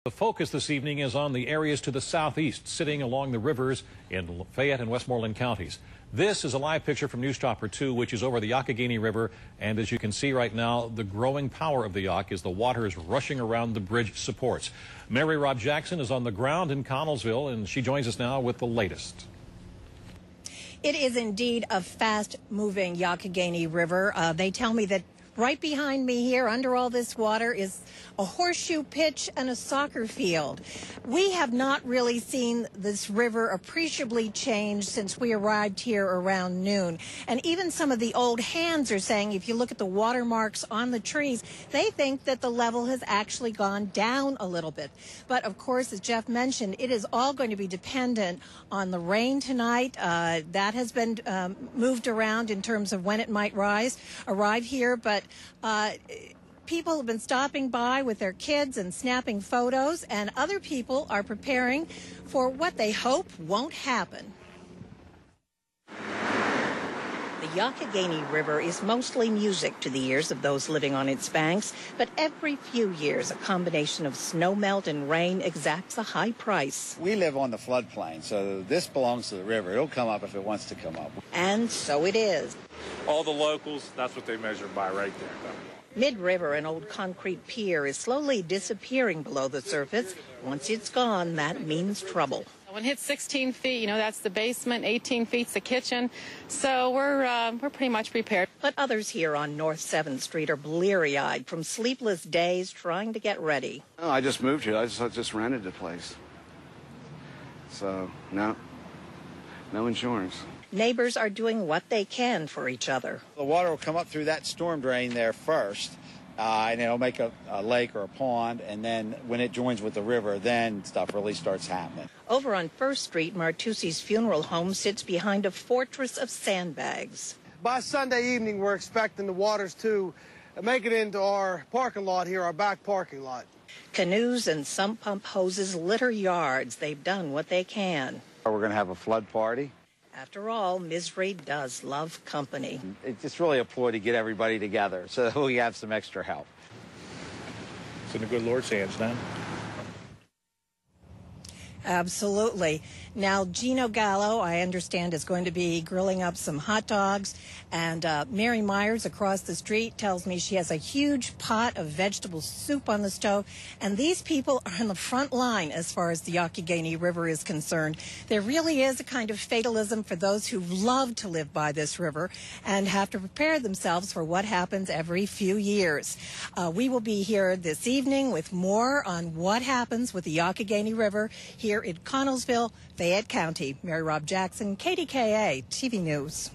The focus this evening is on the areas to the southeast, sitting along the rivers in Fayette and Westmoreland counties. This is a live picture from Newstopper 2, which is over the Youghiogheny River. And as you can see right now, the growing power of the Yough as the water is rushing around the bridge supports. Mary Rob Jackson is on the ground in Connellsville, and she joins us now with the latest. It is indeed a fast-moving Youghiogheny River. They tell me that right behind me here, under all this water, is a horseshoe pitch and a soccer field. We have not really seen this river appreciably change since we arrived here around noon. And even some of the old hands are saying, if you look at the watermarks on the trees, they think that the level has actually gone down a little bit. But of course, as Jeff mentioned, it is all going to be dependent on the rain tonight. That has been moved around in terms of when it might arrive here. But people have been stopping by with their kids and snapping photos, and other people are preparing for what they hope won't happen. The Youghiogheny River is mostly music to the ears of those living on its banks, but every few years a combination of snowmelt and rain exacts a high price. We live on the floodplain, so this belongs to the river. It'll come up if it wants to come up. And so it is. All the locals, that's what they measure by right there. Mid-river, an old concrete pier is slowly disappearing below the surface. Once it's gone, that means trouble. When it hits 16 feet, you know, that's the basement, 18 feet's the kitchen. So we're pretty much prepared. But others here on North 7th Street are bleary-eyed from sleepless days trying to get ready. Oh, I just moved here. I just rented the place. So, no insurance. Neighbors are doing what they can for each other. The water will come up through that storm drain there first, and it'll make a lake or a pond, and then when it joins with the river, then stuff really starts happening. Over on 1st Street, Martucci's funeral home sits behind a fortress of sandbags. By Sunday evening, we're expecting the waters to make it into our parking lot here, our back parking lot. Canoes and sump pump hoses litter yards. They've done what they can. We're going to have a flood party. After all, misery does love company. It's really a ploy to get everybody together so we have some extra help. It's in the good Lord's hands now. Absolutely. Now, Geno Gallo, I understand, is going to be grilling up some hot dogs. And Mary Myers across the street tells me she has a huge pot of vegetable soup on the stove. And these people are on the front line as far as the Youghiogheny River is concerned. There really is a kind of fatalism for those who love to live by this river and have to prepare themselves for what happens every few years. We will be here this evening with more on what happens with the Youghiogheny River here in Connellsville, Fayette County. Mary Rob Jackson, KDKA TV News.